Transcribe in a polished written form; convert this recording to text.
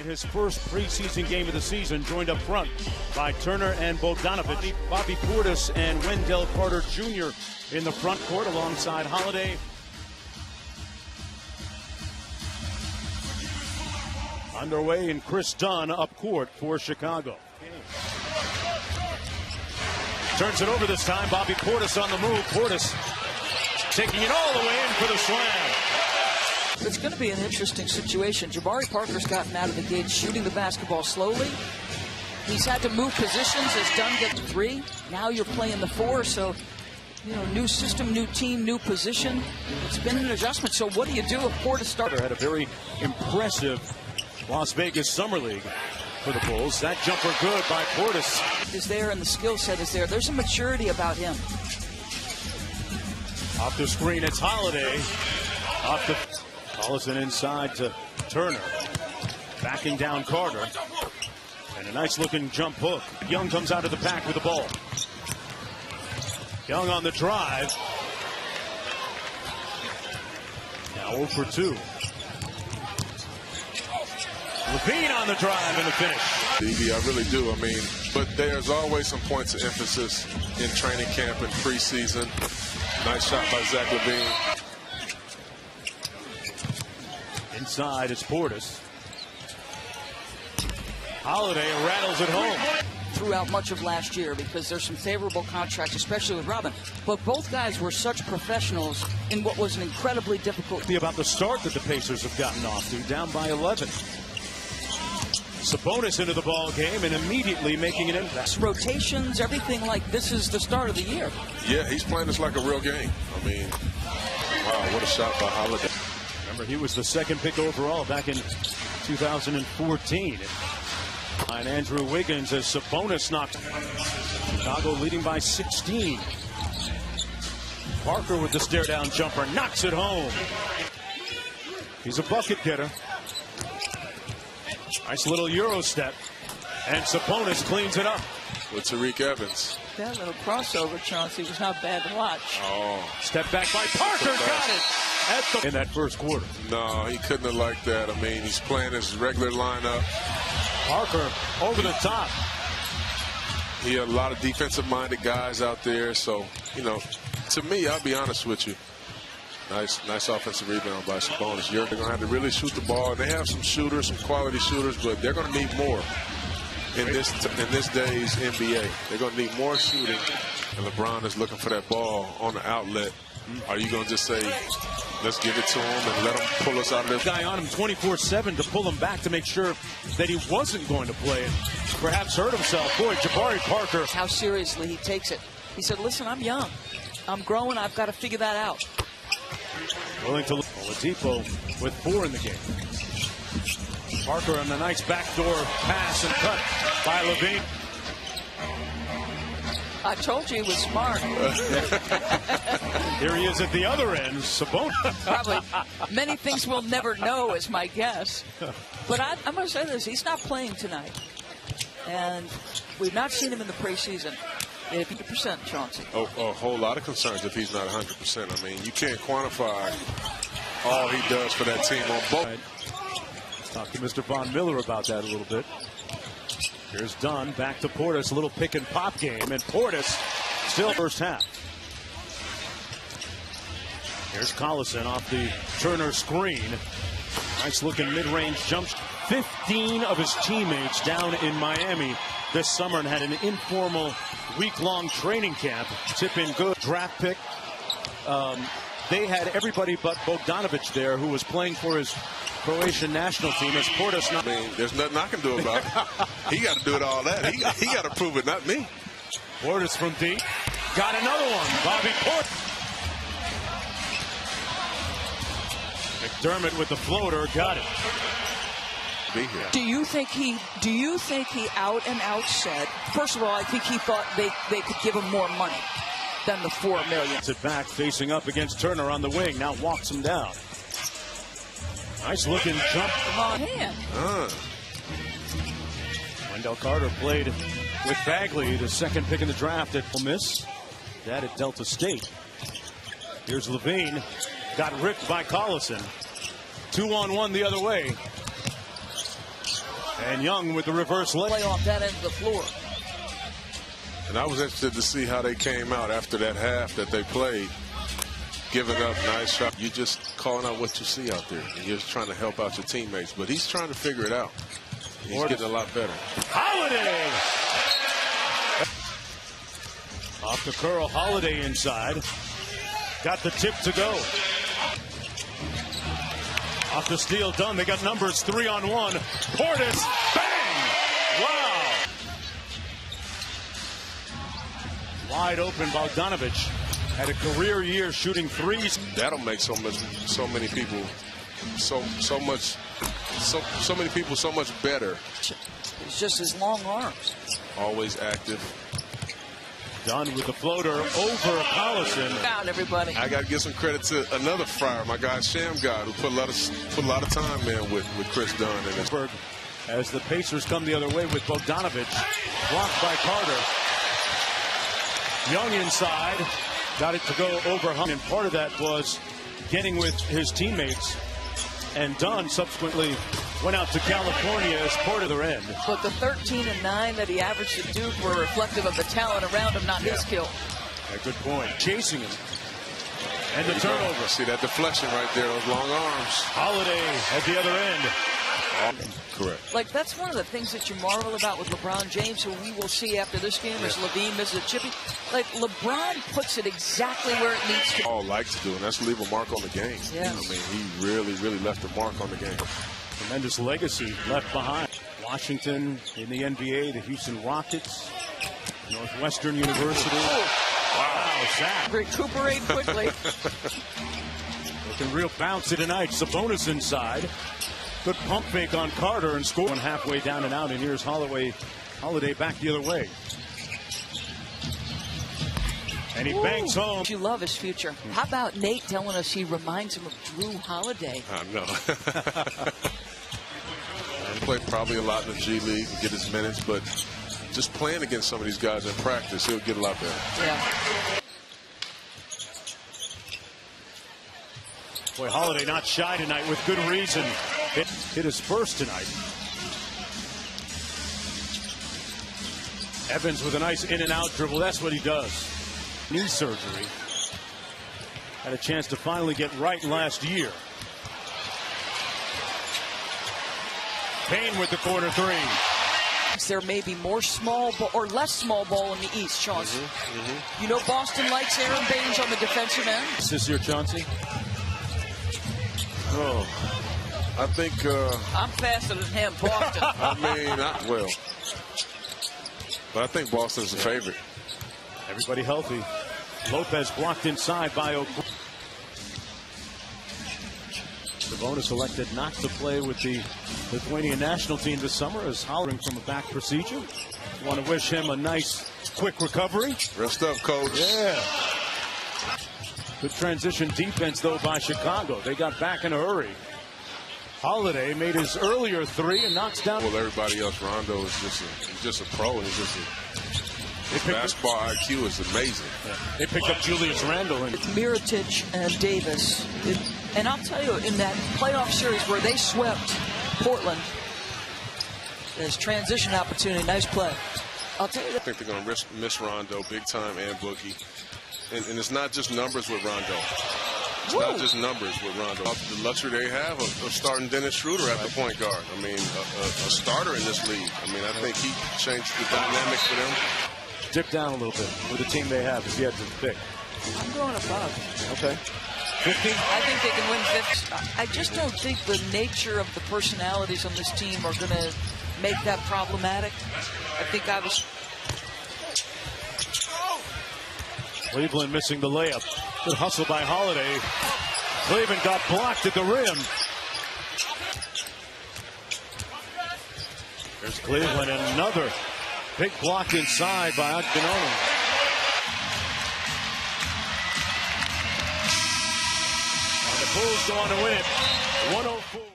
his first preseason game of the season, joined up front by Turner and Bogdanovich. Bobby Portis and Wendell Carter Jr. in the front court alongside Holiday. Underway, and Chris Dunn up court for Chicago. Turns it over this time. Bobby Portis on the move. Portis taking it all the way in for the slam. It's going to be an interesting situation. Jabari Parker's gotten out of the gate shooting the basketball slowly. He's had to move positions as Dunn gets to three. Now you're playing the four, so, you know, new system, new team, new position. It's been an adjustment. So what do you do if Portis starts? Had a very impressive Las Vegas Summer League for the Bulls. That jumper good by Portis. Is there, and the skill set is there. There's a maturity about him. Off the screen, it's Holiday. Off the Collison inside to Turner. Backing down Carter. And a nice looking jump hook. Young comes out of the pack with the ball. Young on the drive. Now 0 for 2. Levine on the drive and the finish. DB, I really do. I mean, but there's always some points of emphasis in training camp and preseason. Nice shot by Zach Levine. Inside it's Portis. Holiday rattles it home. Throughout much of last year because there's some favorable contracts, especially with Robin. But both guys were such professionals in what was an incredibly difficult. About the start that the Pacers have gotten off to, down by 11. Sabonis into the ball game and immediately making an impact. Rotations, everything like this is the start of the year. Yeah, he's playing this like a real game. I mean, wow, what a shot by Holiday. Remember, he was the second pick overall back in 2014. And Andrew Wiggins as Sabonis knocked. Chicago leading by 16. Parker with the stare down jumper knocks it home. He's a bucket getter. Nice little Euro step. And Sabonis cleans it up. With Tariq Evans. That little crossover, Chauncey, was not bad to watch. Oh. Step back by Parker. Got it in that first quarter. No, he couldn't have liked that. I mean, he's playing his regular lineup. Parker over the top. He had a lot of defensive-minded guys out there. So, you know, to me, I'll be honest with you. Nice offensive rebound by Sabonis. You're going to have to really shoot the ball. They have some shooters, some quality shooters, but they're going to need more in this day's NBA. They're going to need more shooting, and LeBron is looking for that ball on the outlet. Are you going to just say, let's give it to him and let him pull us out of this? Guy on him 24/7 to pull him back to make sure that he wasn't going to play and perhaps hurt himself. Boy, Jabari Parker. How seriously he takes it. He said, listen, I'm young. I'm growing. I've got to figure that out. Willing to Oladipo with 4 in the game. Parker on the nice backdoor pass and cut by Levine. I told you he was smart. Here he is at the other end, Sabonis. Probably many things we'll never know is my guess. But I'm going to say this. He's not playing tonight. And we've not seen him in the preseason. 50%, Chauncey. A whole lot of concerns if he's not 100%. I mean, you can't quantify all he does for that team on both. Let's talk to Mr. Von Miller about that a little bit. Here's Dunn, back to Portis, a little pick and pop game, and Portis still first half. Here's Collison off the Turner screen. Nice looking mid-range jump. 15 of his teammates down in Miami this summer and had an informal week-long training camp. Tip in good draft pick. They had everybody but Bogdanovich there, who was playing for his Croatian national team. As Portis, I mean, there's nothing I can do about it. He got to do it all that. He got to prove it, not me. Portis from deep. Got another one. Bobby Portis. McDermott with the floater. Got it. Be here. Do you think he out and out said, first of all, I think he thought they could give him more money than the $4 million. It back facing up against Turner on the wing. Now walks him down. Nice looking jump. Come on, hand. Wendell Carter played with Bagley, the second pick in the draft at Ole Miss. That at Delta State. Here's Levine. Got ripped by Collison. 2-on-1 the other way. And Young with the reverse leg. Play off that end of the floor. And I was interested to see how they came out after that half that they played. Giving up nice shot. You're just calling out what you see out there. And you're just trying to help out your teammates. But he's trying to figure it out. He's getting a lot better. Holiday! Off the curl, Holiday inside. Got the tip to go. Off the steal, done. They got numbers 3-on-1. Portis, bang! Wow! Wide open, Bogdanovich had a career year shooting threes. That'll make so many people so much better. It's just his long arms. Always active. Done with the floater over Collison. Out, everybody. I got to give some credit to another Friar, my guy Sham God, who put a lot of time in with Chris Dunn and his. As the Pacers come the other way with Bogdanovich, blocked by Carter. Young inside, got it to go over Hunt, and part of that was getting with his teammates. And Dunn subsequently went out to California as part of their end. But the 13 and 9 that he averaged at Duke were reflective of the talent around him, not his skill. A good point. Chasing him. And the turnover. See that deflection right there, those long arms. Holiday at the other end. Correct. Like, that's one of the things that you marvel about with LeBron James, who we will see after this game as Levine misses a chippy. Like, LeBron puts it exactly where it needs to. All like to do, and that's leave a mark on the game. Yeah. I mean, he really left a mark on the game. Tremendous legacy left behind. Washington in the NBA, the Houston Rockets, Northwestern University. Wow, Zach. Recuperate quickly. Looking real bouncy tonight. Sabonis inside. Good pump fake on Carter and score. One halfway down and out, and here's Holiday back the other way. And he banks home. You love his future. How about Nate telling us he reminds him of Drew Holiday? I know. He played probably a lot in the G League and get his minutes, but just playing against some of these guys in practice, he'll get a lot better. Yeah. Boy, Holiday not shy tonight with good reason. Hit his first tonight. Evans with a nice in and out dribble. That's what he does. Knee surgery. Had a chance to finally get right last year. Payne with the corner three. There may be more small ball or less small ball in the East, Chauncey. You know Boston likes Aaron Baines on the defensive end. Is this your Chauncey? Oh, I think. I'm faster than him, Boston. I mean, but I think Boston's the favorite. Everybody healthy. Lopez blocked inside by O'Brien. Sabonis elected not to play with the Lithuanian national team this summer as hollering from a back procedure. Want to wish him a nice, quick recovery. Rest up, coach. Yeah. Good transition defense, though, by Chicago. They got back in a hurry. Holiday made his earlier three and knocks down. Well, everybody else, Rondo is just a pro. And his basketball IQ is amazing. Yeah. They picked up Julius Randle. It's Mirotic and Davis. And I'll tell you, in that playoff series where they swept Portland, there's transition opportunity. Nice play. I'll tell you that. I think they're going to miss Rondo big time and Boogie. And it's not just numbers with Rondo. It's not just numbers with Rondo. The luxury they have of starting Dennis Schroeder at the point guard. I mean, a starter in this league. I mean, I think he changed the dynamic for them. Dip down a little bit with the team they have if you had to pick. I'm going above. Okay. 50? I think they can win 50. I just don't think the nature of the personalities on this team are going to make that problematic. I think I was. Cleveland missing the layup. Good hustle by Holiday. Cleveland got blocked at the rim. There's Cleveland and another big block inside by Agbenoni. And the Bulls go on to win it. 104.